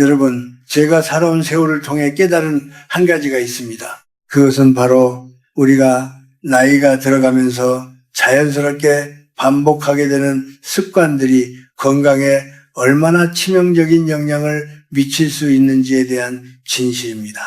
여러분, 제가 살아온 세월을 통해 깨달은 한 가지가 있습니다. 그것은 바로 우리가 나이가 들어가면서 자연스럽게 반복하게 되는 습관들이 건강에 얼마나 치명적인 영향을 미칠 수 있는지에 대한 진실입니다.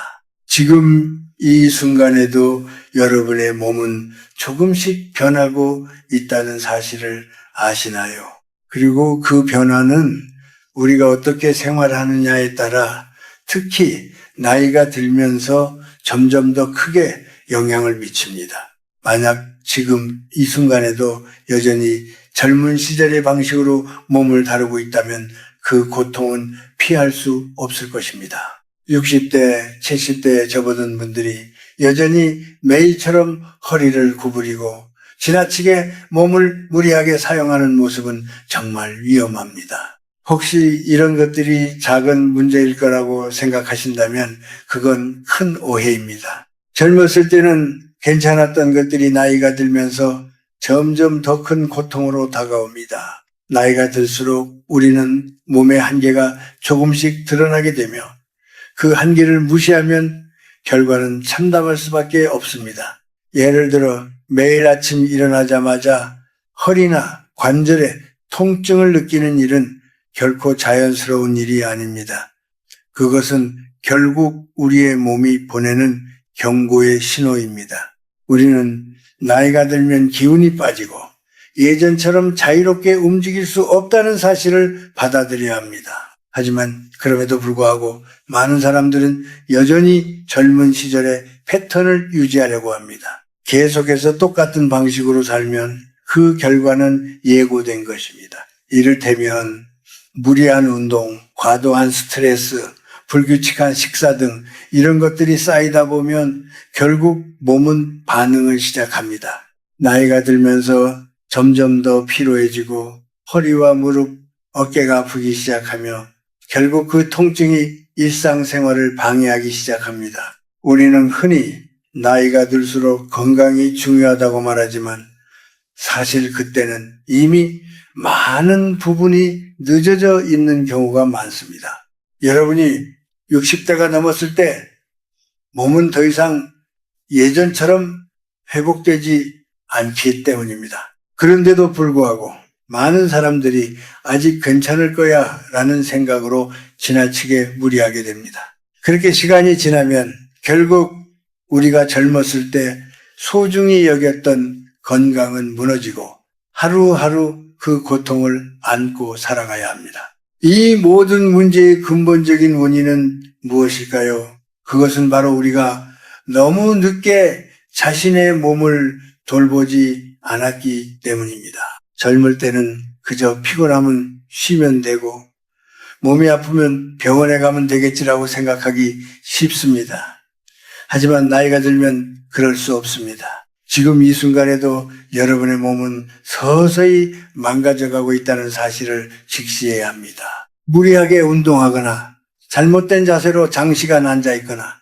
지금 이 순간에도 여러분의 몸은 조금씩 변하고 있다는 사실을 아시나요? 그리고 그 변화는 우리가 어떻게 생활하느냐에 따라 특히 나이가 들면서 점점 더 크게 영향을 미칩니다. 만약 지금 이 순간에도 여전히 젊은 시절의 방식으로 몸을 다루고 있다면 그 고통은 피할 수 없을 것입니다. 60대, 70대에 접어든 분들이 여전히 매일처럼 허리를 구부리고 지나치게 몸을 무리하게 사용하는 모습은 정말 위험합니다. 혹시 이런 것들이 작은 문제일 거라고 생각하신다면 그건 큰 오해입니다. 젊었을 때는 괜찮았던 것들이 나이가 들면서 점점 더 큰 고통으로 다가옵니다. 나이가 들수록 우리는 몸의 한계가 조금씩 드러나게 되며 그 한계를 무시하면 결과는 참담할 수밖에 없습니다. 예를 들어 매일 아침 일어나자마자 허리나 관절에 통증을 느끼는 일은 결코 자연스러운 일이 아닙니다. 그것은 결국 우리의 몸이 보내는 경고의 신호입니다. 우리는 나이가 들면 기운이 빠지고 예전처럼 자유롭게 움직일 수 없다는 사실을 받아들여야 합니다. 하지만 그럼에도 불구하고 많은 사람들은 여전히 젊은 시절의 패턴을 유지하려고 합니다. 계속해서 똑같은 방식으로 살면 그 결과는 예고된 것입니다. 이를테면 무리한 운동, 과도한 스트레스, 불규칙한 식사 등 이런 것들이 쌓이다 보면 결국 몸은 반응을 시작합니다. 나이가 들면서 점점 더 피로해지고 허리와 무릎, 어깨가 아프기 시작하며 결국 그 통증이 일상생활을 방해하기 시작합니다. 우리는 흔히 나이가 들수록 건강이 중요하다고 말하지만 사실 그때는 이미 많은 부분이 늦어져 있는 경우가 많습니다. 여러분이 60대가 넘었을 때 몸은 더 이상 예전처럼 회복되지 않기 때문입니다. 그런데도 불구하고 많은 사람들이 아직 괜찮을 거야 라는 생각으로 지나치게 무리하게 됩니다. 그렇게 시간이 지나면 결국 우리가 젊었을 때 소중히 여겼던 건강은 무너지고 하루하루 그 고통을 안고 살아가야 합니다. 이 모든 문제의 근본적인 원인은 무엇일까요? 그것은 바로 우리가 너무 늦게 자신의 몸을 돌보지 않았기 때문입니다. 젊을 때는 그저 피곤하면 쉬면 되고 몸이 아프면 병원에 가면 되겠지라고 생각하기 쉽습니다. 하지만 나이가 들면 그럴 수 없습니다. 지금 이 순간에도 여러분의 몸은 서서히 망가져가고 있다는 사실을 직시해야 합니다. 무리하게 운동하거나 잘못된 자세로 장시간 앉아있거나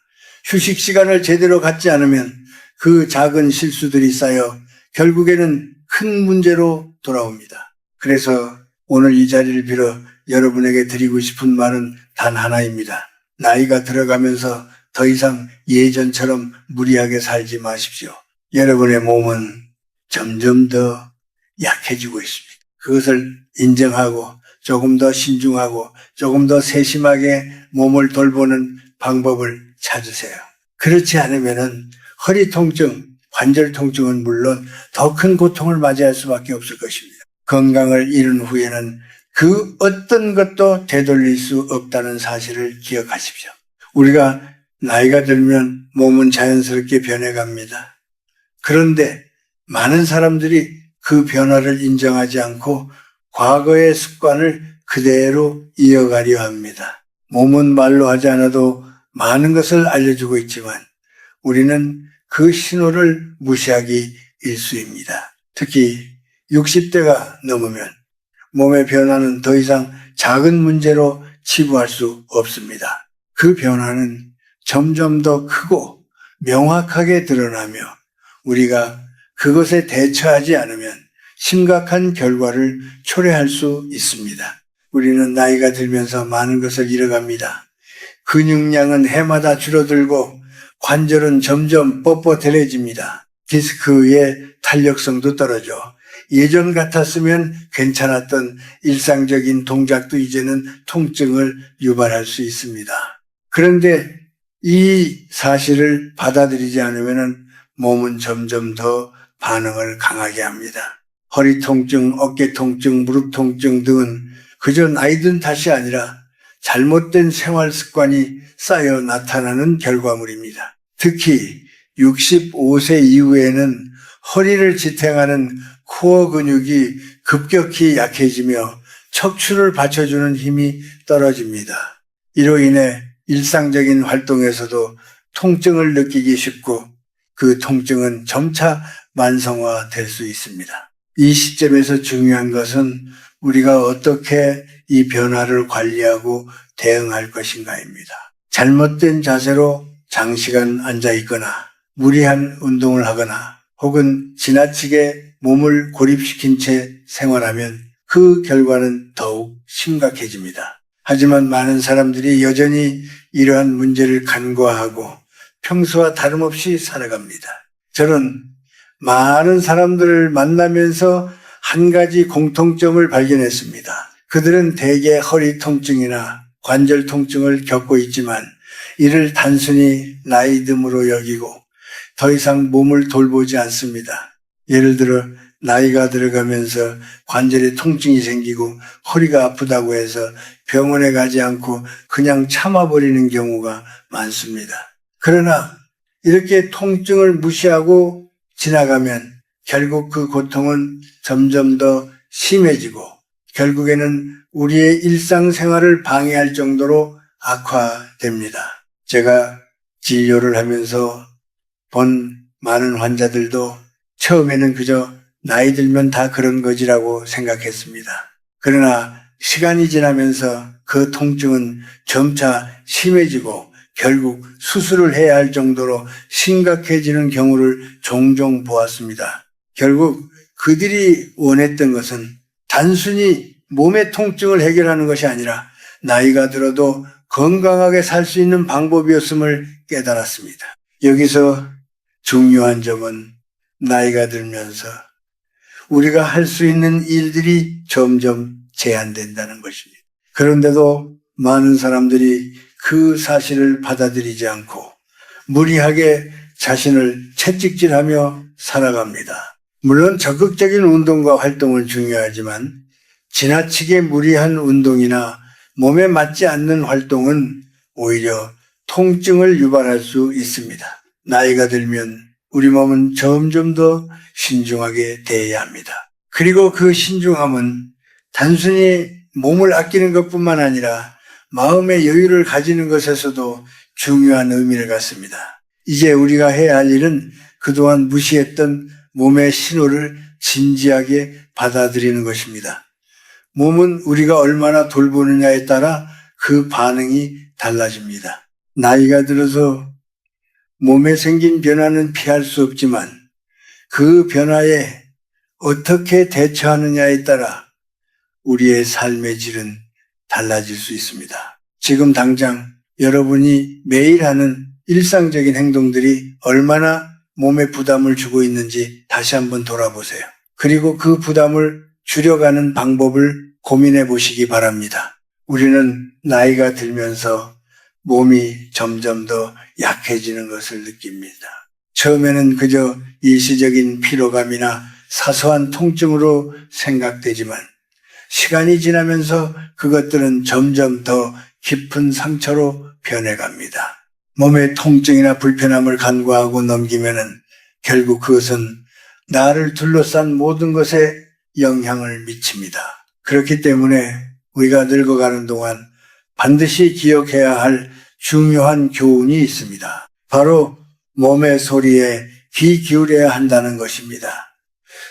휴식 시간을 제대로 갖지 않으면 그 작은 실수들이 쌓여 결국에는 큰 문제로 돌아옵니다. 그래서 오늘 이 자리를 빌어 여러분에게 드리고 싶은 말은 단 하나입니다. 나이가 들어가면서 더 이상 예전처럼 무리하게 살지 마십시오. 여러분의 몸은 점점 더 약해지고 있습니다. 그것을 인정하고 조금 더 신중하고 조금 더 세심하게 몸을 돌보는 방법을 찾으세요. 그렇지 않으면은 허리 통증, 관절 통증은 물론 더 큰 고통을 맞이할 수밖에 없을 것입니다. 건강을 잃은 후에는 그 어떤 것도 되돌릴 수 없다는 사실을 기억하십시오. 우리가 나이가 들면 몸은 자연스럽게 변해갑니다. 그런데 많은 사람들이 그 변화를 인정하지 않고 과거의 습관을 그대로 이어가려 합니다. 몸은 말로 하지 않아도 많은 것을 알려주고 있지만 우리는 그 신호를 무시하기 일쑤입니다. 특히 60대가 넘으면 몸의 변화는 더 이상 작은 문제로 치부할 수 없습니다. 그 변화는 점점 더 크고 명확하게 드러나며 우리가 그것에 대처하지 않으면 심각한 결과를 초래할 수 있습니다. 우리는 나이가 들면서 많은 것을 잃어갑니다. 근육량은 해마다 줄어들고 관절은 점점 뻣뻣해집니다. 디스크의 탄력성도 떨어져 예전 같았으면 괜찮았던 일상적인 동작도 이제는 통증을 유발할 수 있습니다. 그런데 이 사실을 받아들이지 않으면 몸은 점점 더 반응을 강하게 합니다. 허리 통증, 어깨 통증, 무릎 통증 등은 그저 나이 든 탓이 아니라 잘못된 생활 습관이 쌓여 나타나는 결과물입니다. 특히 65세 이후에는 허리를 지탱하는 코어 근육이 급격히 약해지며 척추를 받쳐주는 힘이 떨어집니다. 이로 인해 일상적인 활동에서도 통증을 느끼기 쉽고 그 통증은 점차 만성화될 수 있습니다. 이 시점에서 중요한 것은 우리가 어떻게 이 변화를 관리하고 대응할 것인가입니다. 잘못된 자세로 장시간 앉아 있거나 무리한 운동을 하거나 혹은 지나치게 몸을 고립시킨 채 생활하면 그 결과는 더욱 심각해집니다. 하지만 많은 사람들이 여전히 이러한 문제를 간과하고 평소와 다름없이 살아갑니다. 저는 많은 사람들을 만나면서 한 가지 공통점을 발견했습니다. 그들은 대개 허리 통증이나 관절 통증을 겪고 있지만 이를 단순히 나이 듦으로 여기고 더 이상 몸을 돌보지 않습니다. 예를 들어 나이가 들어가면서 관절에 통증이 생기고 허리가 아프다고 해서 병원에 가지 않고 그냥 참아버리는 경우가 많습니다. 그러나 이렇게 통증을 무시하고 지나가면 결국 그 고통은 점점 더 심해지고 결국에는 우리의 일상생활을 방해할 정도로 악화됩니다. 제가 진료를 하면서 본 많은 환자들도 처음에는 그저 나이 들면 다 그런 거지라고 생각했습니다. 그러나 시간이 지나면서 그 통증은 점차 심해지고 결국 수술을 해야 할 정도로 심각해지는 경우를 종종 보았습니다. 결국 그들이 원했던 것은 단순히 몸의 통증을 해결하는 것이 아니라 나이가 들어도 건강하게 살 수 있는 방법이었음을 깨달았습니다. 여기서 중요한 점은 나이가 들면서 우리가 할 수 있는 일들이 점점 제한된다는 것입니다. 그런데도 많은 사람들이 그 사실을 받아들이지 않고 무리하게 자신을 채찍질하며 살아갑니다. 물론 적극적인 운동과 활동은 중요하지만 지나치게 무리한 운동이나 몸에 맞지 않는 활동은 오히려 통증을 유발할 수 있습니다. 나이가 들면 우리 몸은 점점 더 신중하게 대해야 합니다. 그리고 그 신중함은 단순히 몸을 아끼는 것뿐만 아니라 마음의 여유를 가지는 것에서도 중요한 의미를 갖습니다. 이제 우리가 해야 할 일은 그동안 무시했던 몸의 신호를 진지하게 받아들이는 것입니다. 몸은 우리가 얼마나 돌보느냐에 따라 그 반응이 달라집니다. 나이가 들어서 몸에 생긴 변화는 피할 수 없지만 그 변화에 어떻게 대처하느냐에 따라 우리의 삶의 질은 달라질 수 있습니다. 지금 당장 여러분이 매일 하는 일상적인 행동들이 얼마나 몸에 부담을 주고 있는지 다시 한번 돌아보세요. 그리고 그 부담을 줄여가는 방법을 고민해 보시기 바랍니다. 우리는 나이가 들면서 몸이 점점 더 약해지는 것을 느낍니다. 처음에는 그저 일시적인 피로감이나 사소한 통증으로 생각되지만 시간이 지나면서 그것들은 점점 더 깊은 상처로 변해갑니다. 몸의 통증이나 불편함을 간과하고 넘기면은 결국 그것은 나를 둘러싼 모든 것에 영향을 미칩니다. 그렇기 때문에 우리가 늙어가는 동안 반드시 기억해야 할 중요한 교훈이 있습니다. 바로 몸의 소리에 귀 기울여야 한다는 것입니다.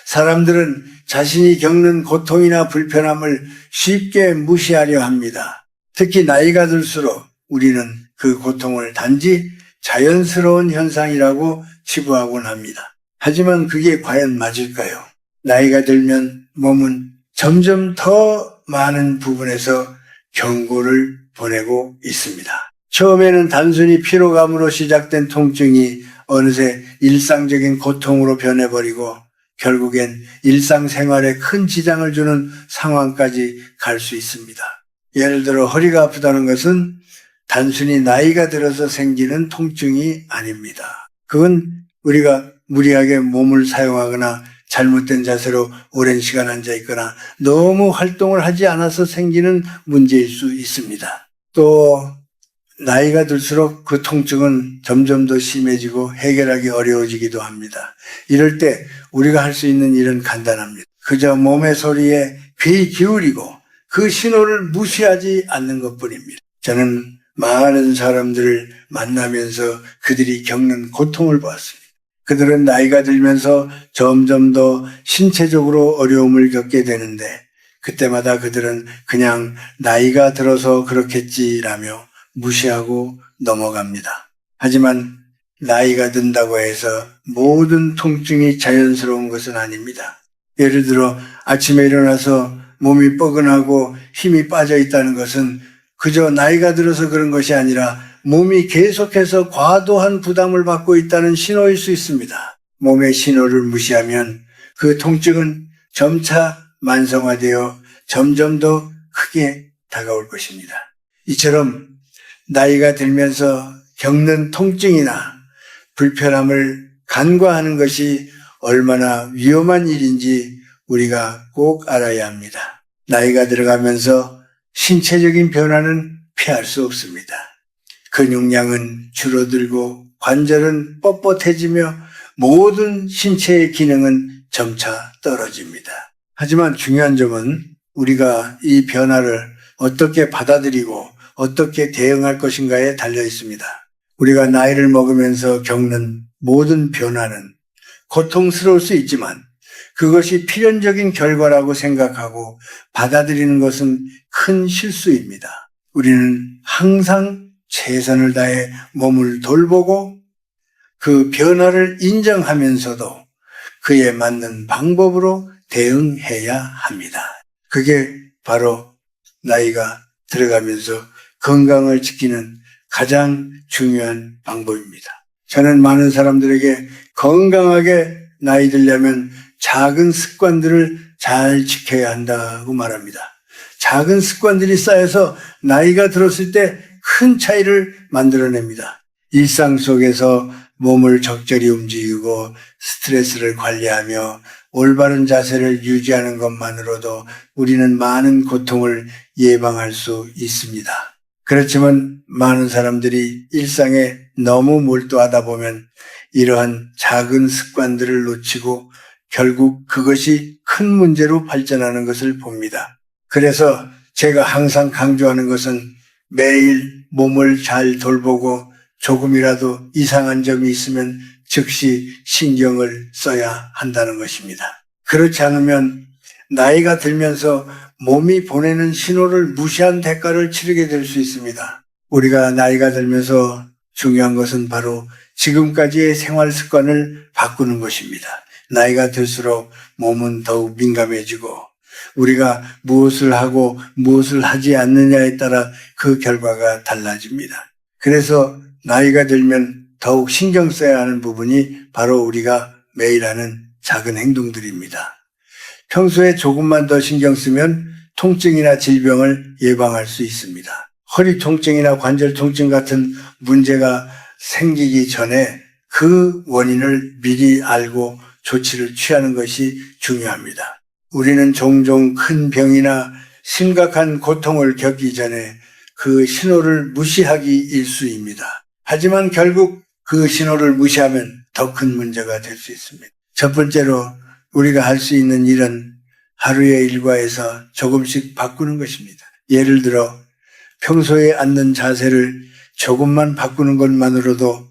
사람들은 자신이 겪는 고통이나 불편함을 쉽게 무시하려 합니다. 특히 나이가 들수록 우리는 그 고통을 단지 자연스러운 현상이라고 치부하곤 합니다. 하지만 그게 과연 맞을까요? 나이가 들면 몸은 점점 더 많은 부분에서 경고를 보내고 있습니다. 처음에는 단순히 피로감으로 시작된 통증이 어느새 일상적인 고통으로 변해버리고 결국엔 일상생활에 큰 지장을 주는 상황까지 갈 수 있습니다. 예를 들어 허리가 아프다는 것은 단순히 나이가 들어서 생기는 통증이 아닙니다. 그건 우리가 무리하게 몸을 사용하거나 잘못된 자세로 오랜 시간 앉아 있거나 너무 활동을 하지 않아서 생기는 문제일 수 있습니다. 또 나이가 들수록 그 통증은 점점 더 심해지고 해결하기 어려워지기도 합니다. 이럴 때 우리가 할 수 있는 일은 간단합니다. 그저 몸의 소리에 귀 기울이고 그 신호를 무시하지 않는 것뿐입니다. 저는 많은 사람들을 만나면서 그들이 겪는 고통을 보았습니다. 그들은 나이가 들면서 점점 더 신체적으로 어려움을 겪게 되는데 그때마다 그들은 그냥 나이가 들어서 그렇겠지라며 무시하고 넘어갑니다. 하지만 나이가 든다고 해서 모든 통증이 자연스러운 것은 아닙니다. 예를 들어 아침에 일어나서 몸이 뻐근하고 힘이 빠져 있다는 것은 그저 나이가 들어서 그런 것이 아니라 몸이 계속해서 과도한 부담을 받고 있다는 신호일 수 있습니다. 몸의 신호를 무시하면 그 통증은 점차 만성화되어 점점 더 크게 다가올 것입니다. 이처럼 나이가 들면서 겪는 통증이나 불편함을 간과하는 것이 얼마나 위험한 일인지 우리가 꼭 알아야 합니다. 나이가 들어가면서 신체적인 변화는 피할 수 없습니다. 근육량은 줄어들고 관절은 뻣뻣해지며 모든 신체의 기능은 점차 떨어집니다. 하지만 중요한 점은 우리가 이 변화를 어떻게 받아들이고 어떻게 대응할 것인가에 달려 있습니다. 우리가 나이를 먹으면서 겪는 모든 변화는 고통스러울 수 있지만 그것이 필연적인 결과라고 생각하고 받아들이는 것은 큰 실수입니다. 우리는 항상 최선을 다해 몸을 돌보고 그 변화를 인정하면서도 그에 맞는 방법으로 대응해야 합니다. 그게 바로 나이가 들어가면서 건강을 지키는 가장 중요한 방법입니다. 저는 많은 사람들에게 건강하게 나이 들려면 작은 습관들을 잘 지켜야 한다고 말합니다. 작은 습관들이 쌓여서 나이가 들었을 때 큰 차이를 만들어냅니다. 일상 속에서 몸을 적절히 움직이고 스트레스를 관리하며 올바른 자세를 유지하는 것만으로도 우리는 많은 고통을 예방할 수 있습니다. 그렇지만 많은 사람들이 일상에 너무 몰두하다 보면 이러한 작은 습관들을 놓치고 결국 그것이 큰 문제로 발전하는 것을 봅니다. 그래서 제가 항상 강조하는 것은 매일 몸을 잘 돌보고 조금이라도 이상한 점이 있으면 즉시 신경을 써야 한다는 것입니다. 그렇지 않으면 나이가 들면서 몸이 보내는 신호를 무시한 대가를 치르게 될 수 있습니다. 우리가 나이가 들면서 중요한 것은 바로 지금까지의 생활 습관을 바꾸는 것입니다. 나이가 들수록 몸은 더욱 민감해지고 우리가 무엇을 하고 무엇을 하지 않느냐에 따라 그 결과가 달라집니다. 그래서 나이가 들면 더욱 신경 써야 하는 부분이 바로 우리가 매일 하는 작은 행동들입니다. 평소에 조금만 더 신경 쓰면 통증이나 질병을 예방할 수 있습니다. 허리 통증이나 관절 통증 같은 문제가 생기기 전에 그 원인을 미리 알고 조치를 취하는 것이 중요합니다. 우리는 종종 큰 병이나 심각한 고통을 겪기 전에 그 신호를 무시하기 일쑤입니다. 하지만 결국 그 신호를 무시하면 더 큰 문제가 될 수 있습니다. 첫 번째로 우리가 할 수 있는 일은 하루의 일과에서 조금씩 바꾸는 것입니다. 예를 들어 평소에 앉는 자세를 조금만 바꾸는 것만으로도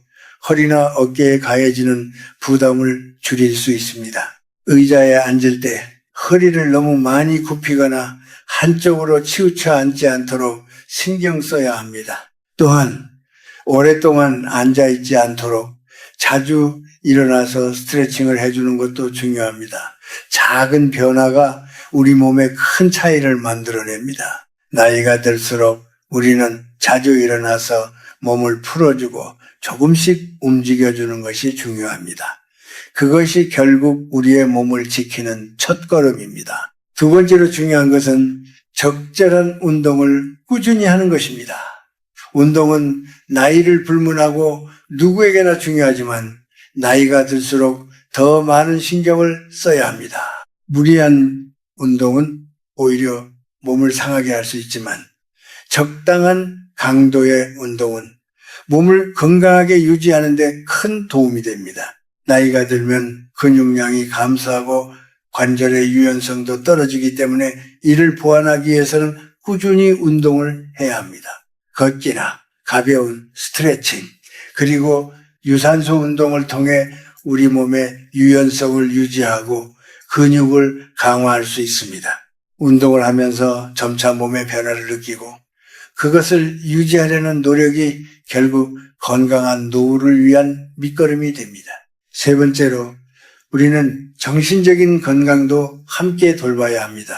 허리나 어깨에 가해지는 부담을 줄일 수 있습니다. 의자에 앉을 때 허리를 너무 많이 굽히거나 한쪽으로 치우쳐 앉지 않도록 신경 써야 합니다. 또한 오랫동안 앉아있지 않도록 자주 일어나서 스트레칭을 해주는 것도 중요합니다. 작은 변화가 우리 몸에 큰 차이를 만들어냅니다. 나이가 들수록 우리는 자주 일어나서 몸을 풀어주고 조금씩 움직여주는 것이 중요합니다. 그것이 결국 우리의 몸을 지키는 첫걸음입니다. 두 번째로 중요한 것은 적절한 운동을 꾸준히 하는 것입니다. 운동은 나이를 불문하고 누구에게나 중요하지만 나이가 들수록 더 많은 신경을 써야 합니다. 무리한 운동은 오히려 몸을 상하게 할 수 있지만 적당한 강도의 운동은 몸을 건강하게 유지하는 데 큰 도움이 됩니다. 나이가 들면 근육량이 감소하고 관절의 유연성도 떨어지기 때문에 이를 보완하기 위해서는 꾸준히 운동을 해야 합니다. 걷기나 가벼운 스트레칭 그리고 유산소 운동을 통해 우리 몸의 유연성을 유지하고 근육을 강화할 수 있습니다. 운동을 하면서 점차 몸의 변화를 느끼고 그것을 유지하려는 노력이 결국 건강한 노후를 위한 밑거름이 됩니다. 세 번째로 우리는 정신적인 건강도 함께 돌봐야 합니다.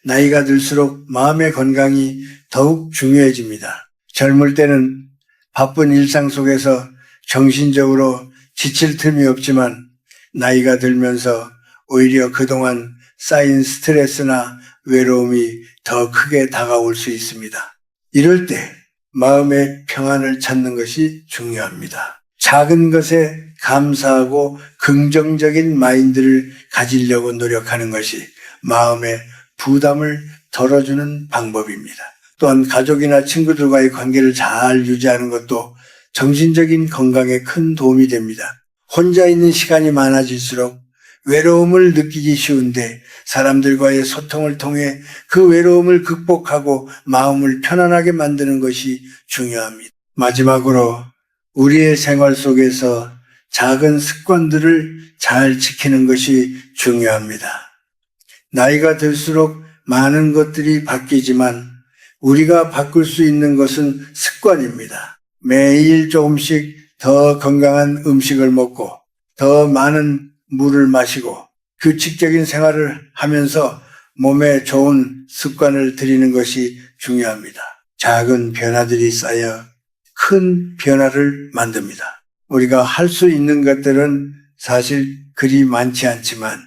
나이가 들수록 마음의 건강이 더욱 중요해집니다. 젊을 때는 바쁜 일상 속에서 정신적으로 지칠 틈이 없지만 나이가 들면서 오히려 그동안 쌓인 스트레스나 외로움이 더 크게 다가올 수 있습니다. 이럴 때 마음의 평안을 찾는 것이 중요합니다. 작은 것에 감사하고 긍정적인 마인드를 가지려고 노력하는 것이 마음의 부담을 덜어주는 방법입니다. 또한 가족이나 친구들과의 관계를 잘 유지하는 것도 정신적인 건강에 큰 도움이 됩니다. 혼자 있는 시간이 많아질수록 외로움을 느끼기 쉬운데 사람들과의 소통을 통해 그 외로움을 극복하고 마음을 편안하게 만드는 것이 중요합니다. 마지막으로 우리의 생활 속에서 작은 습관들을 잘 지키는 것이 중요합니다. 나이가 들수록 많은 것들이 바뀌지만 우리가 바꿀 수 있는 것은 습관입니다. 매일 조금씩 더 건강한 음식을 먹고 더 많은 물을 마시고 규칙적인 생활을 하면서 몸에 좋은 습관을 들이는 것이 중요합니다. 작은 변화들이 쌓여 큰 변화를 만듭니다. 우리가 할 수 있는 것들은 사실 그리 많지 않지만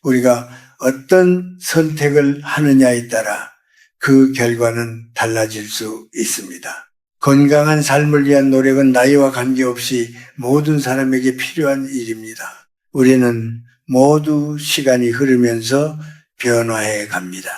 우리가 어떤 선택을 하느냐에 따라 그 결과는 달라질 수 있습니다. 건강한 삶을 위한 노력은 나이와 관계없이 모든 사람에게 필요한 일입니다. 우리는 모두 시간이 흐르면서 변화해 갑니다.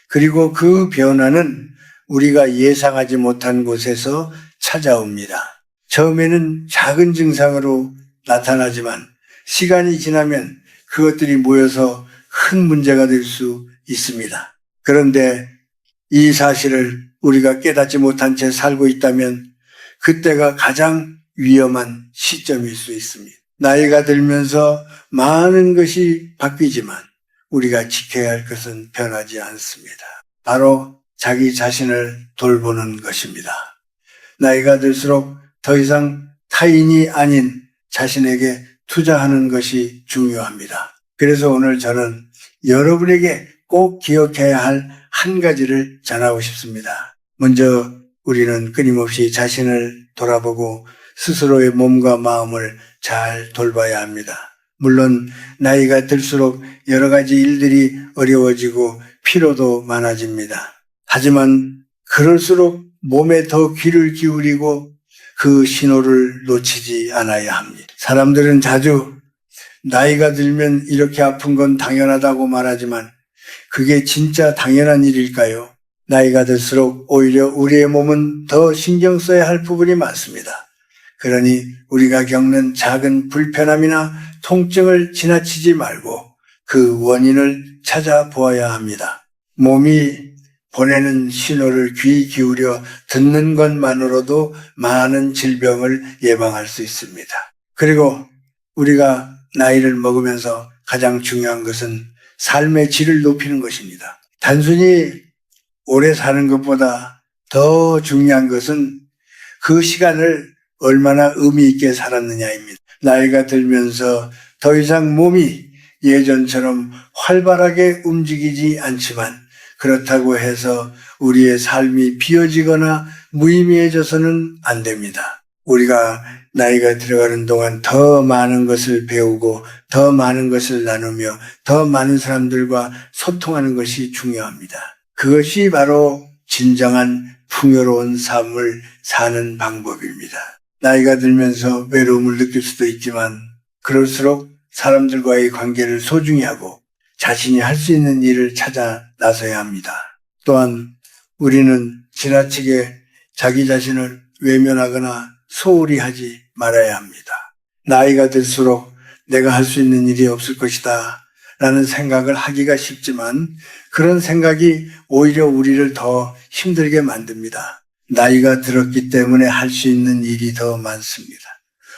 그리고 그 변화는 우리가 예상하지 못한 곳에서 찾아옵니다. 처음에는 작은 증상으로 나타나지만 시간이 지나면 그것들이 모여서 큰 문제가 될 수 있습니다. 그런데 이 사실을 우리가 깨닫지 못한 채 살고 있다면 그때가 가장 위험한 시점일 수 있습니다. 나이가 들면서 많은 것이 바뀌지만 우리가 지켜야 할 것은 변하지 않습니다. 바로 자기 자신을 돌보는 것입니다. 나이가 들수록 더 이상 타인이 아닌 자신에게 투자하는 것이 중요합니다. 그래서 오늘 저는 여러분에게 꼭 기억해야 할 한 가지를 전하고 싶습니다. 먼저 우리는 끊임없이 자신을 돌아보고 스스로의 몸과 마음을 잘 돌봐야 합니다. 물론 나이가 들수록 여러 가지 일들이 어려워지고 피로도 많아집니다. 하지만 그럴수록 몸에 더 귀를 기울이고 그 신호를 놓치지 않아야 합니다. 사람들은 자주 나이가 들면 이렇게 아픈 건 당연하다고 말하지만 그게 진짜 당연한 일일까요? 나이가 들수록 오히려 우리의 몸은 더 신경 써야 할 부분이 많습니다. 그러니 우리가 겪는 작은 불편함이나 통증을 지나치지 말고 그 원인을 찾아보아야 합니다. 몸이 보내는 신호를 귀 기울여 듣는 것만으로도 많은 질병을 예방할 수 있습니다. 그리고 우리가 나이를 먹으면서 가장 중요한 것은 삶의 질을 높이는 것입니다. 단순히 오래 사는 것보다 더 중요한 것은 그 시간을 얼마나 의미 있게 살았느냐입니다. 나이가 들면서 더 이상 몸이 예전처럼 활발하게 움직이지 않지만 그렇다고 해서 우리의 삶이 비어지거나 무의미해져서는 안 됩니다. 우리가 나이가 들어가는 동안 더 많은 것을 배우고 더 많은 것을 나누며 더 많은 사람들과 소통하는 것이 중요합니다. 그것이 바로 진정한 풍요로운 삶을 사는 방법입니다. 나이가 들면서 외로움을 느낄 수도 있지만 그럴수록 사람들과의 관계를 소중히 하고 자신이 할 수 있는 일을 찾아 나서야 합니다. 또한 우리는 지나치게 자기 자신을 외면하거나 소홀히 하지 말아야 합니다. 나이가 들수록 내가 할 수 있는 일이 없을 것이다 라는 생각을 하기가 쉽지만 그런 생각이 오히려 우리를 더 힘들게 만듭니다. 나이가 들었기 때문에 할 수 있는 일이 더 많습니다.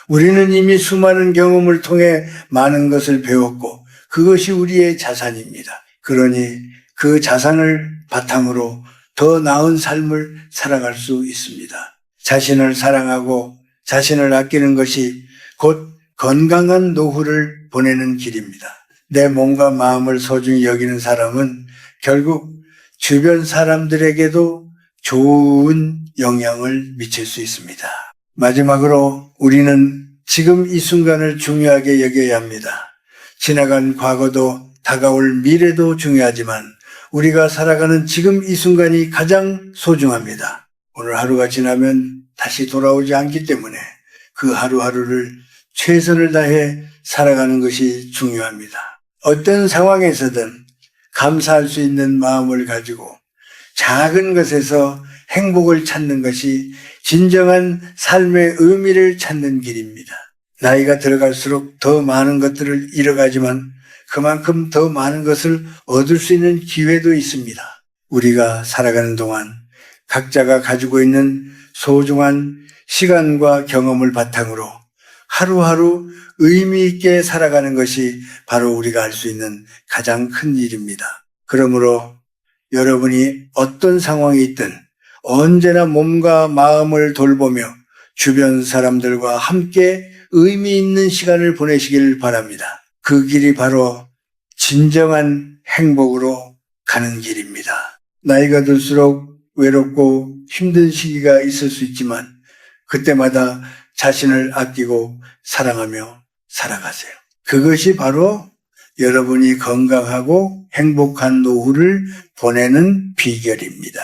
우리는 이미 수많은 경험을 통해 많은 것을 배웠고 그것이 우리의 자산입니다. 그러니 그 자산을 바탕으로 더 나은 삶을 살아갈 수 있습니다. 자신을 사랑하고 자신을 아끼는 것이 곧 건강한 노후를 보내는 길입니다. 내 몸과 마음을 소중히 여기는 사람은 결국 주변 사람들에게도 좋은 영향을 미칠 수 있습니다. 마지막으로 우리는 지금 이 순간을 중요하게 여겨야 합니다. 지나간 과거도 다가올 미래도 중요하지만 우리가 살아가는 지금 이 순간이 가장 소중합니다. 오늘 하루가 지나면 다시 돌아오지 않기 때문에 그 하루하루를 최선을 다해 살아가는 것이 중요합니다. 어떤 상황에서든 감사할 수 있는 마음을 가지고 작은 것에서 행복을 찾는 것이 진정한 삶의 의미를 찾는 길입니다. 나이가 들어갈수록 더 많은 것들을 잃어가지만 그만큼 더 많은 것을 얻을 수 있는 기회도 있습니다. 우리가 살아가는 동안 각자가 가지고 있는 소중한 시간과 경험을 바탕으로 하루하루 의미 있게 살아가는 것이 바로 우리가 할 수 있는 가장 큰 일입니다. 그러므로 여러분이 어떤 상황이 있든 언제나 몸과 마음을 돌보며 주변 사람들과 함께 의미 있는 시간을 보내시길 바랍니다. 그 길이 바로 진정한 행복으로 가는 길입니다. 나이가 들수록 외롭고 힘든 시기가 있을 수 있지만 그때마다 자신을 아끼고 사랑하며 살아가세요. 그것이 바로 여러분이 건강하고 행복한 노후를 보내는 비결입니다.